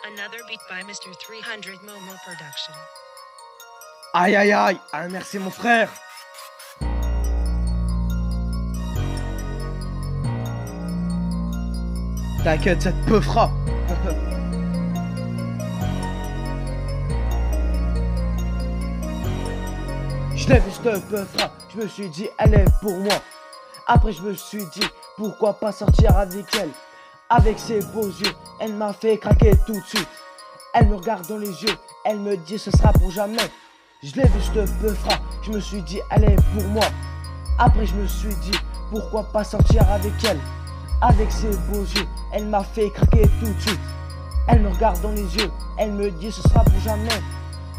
Another beat by Mr. 300 Momo Production. Aïe aïe aïe, ah merci mon frère. T'inquiète, ça te peu fera. Je l'ai vu cette peu fera, je me suis dit elle est pour moi. Après je me suis dit pourquoi pas sortir avec elle. Avec ses beaux yeux, elle m'a fait craquer tout de suite. Elle me regarde dans les yeux, elle me dit ce sera pour jamais. Je l'ai vu cette peu fera, je me suis dit elle est pour moi. Après je me suis dit pourquoi pas sortir avec elle. Avec ses beaux yeux, elle m'a fait craquer tout de suite. Elle me regarde dans les yeux, elle me dit ce sera pour jamais.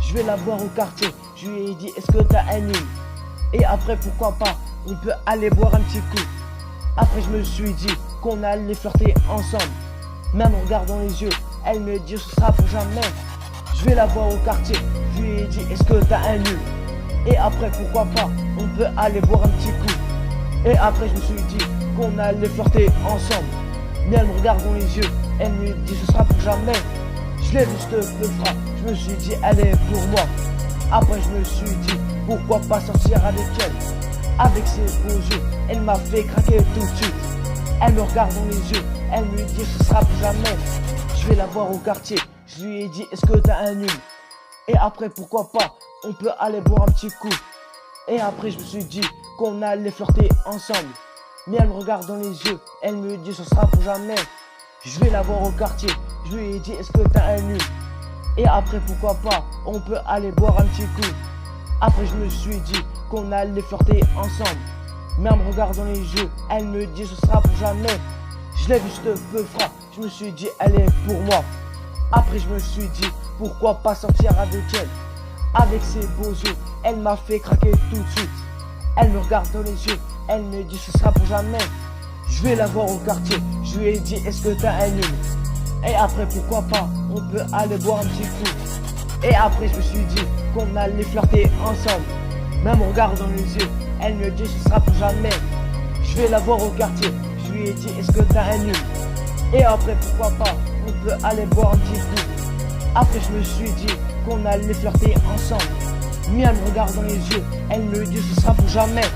Je vais la voir au quartier, je lui ai dit est-ce que t'as un nul. Et après pourquoi pas, on peut aller boire un petit coup. Après je me suis dit qu'on allait flirter ensemble. Même en regardant les yeux, elle me dit ce sera pour jamais. Je vais la voir au quartier, je lui ai dit est-ce que t'as un nul. Et après pourquoi pas, on peut aller boire un petit coup. Et après je me suis dit qu'on allait flirter ensemble. Mais elle me regarde dans les yeux, elle me dit ce sera pour jamais. Je l'ai vu cette peu fera, je me suis dit elle est pour moi. Après je me suis dit pourquoi pas sortir avec elle. Avec ses beaux yeux, elle m'a fait craquer tout de suite. Elle me regarde dans les yeux, elle me dit ce sera pour jamais. Je vais la voir au quartier, je lui ai dit est-ce que t'as un nul. Et après pourquoi pas, on peut aller boire un petit coup. Et après je me suis dit qu'on allait flirter ensemble. Mais elle me regarde dans les yeux, elle me dit ce sera pour jamais. Je vais la voir au quartier, je lui ai dit est-ce que t'as un nul. Et après pourquoi pas, on peut aller boire un petit coup. Après je me suis dit qu'on allait flirter ensemble. Mais elle me regarde dans les yeux, elle me dit ce sera pour jamais. Je l'ai vu cette peu fera, je me suis dit elle est pour moi. Après je me suis dit pourquoi pas sortir avec elle. Avec ses beaux yeux, elle m'a fait craquer tout de suite. Elle me regarde dans les yeux, elle me dit ce sera pour jamais. Je vais la voir au quartier, je lui ai dit est-ce que t'as un nul. Et après pourquoi pas, on peut aller boire un petit coup. Et après je me suis dit qu'on allait flirter ensemble. Même en regardant dans les yeux, elle me dit ce sera pour jamais. Je vais la voir au quartier, je lui ai dit est-ce que t'as un nul. Et après pourquoi pas, on peut aller boire un petit coup. Après je me suis dit qu'on allait flirter ensemble. Mais elle me regarde dans les yeux, elle me dit ce sera pour jamais.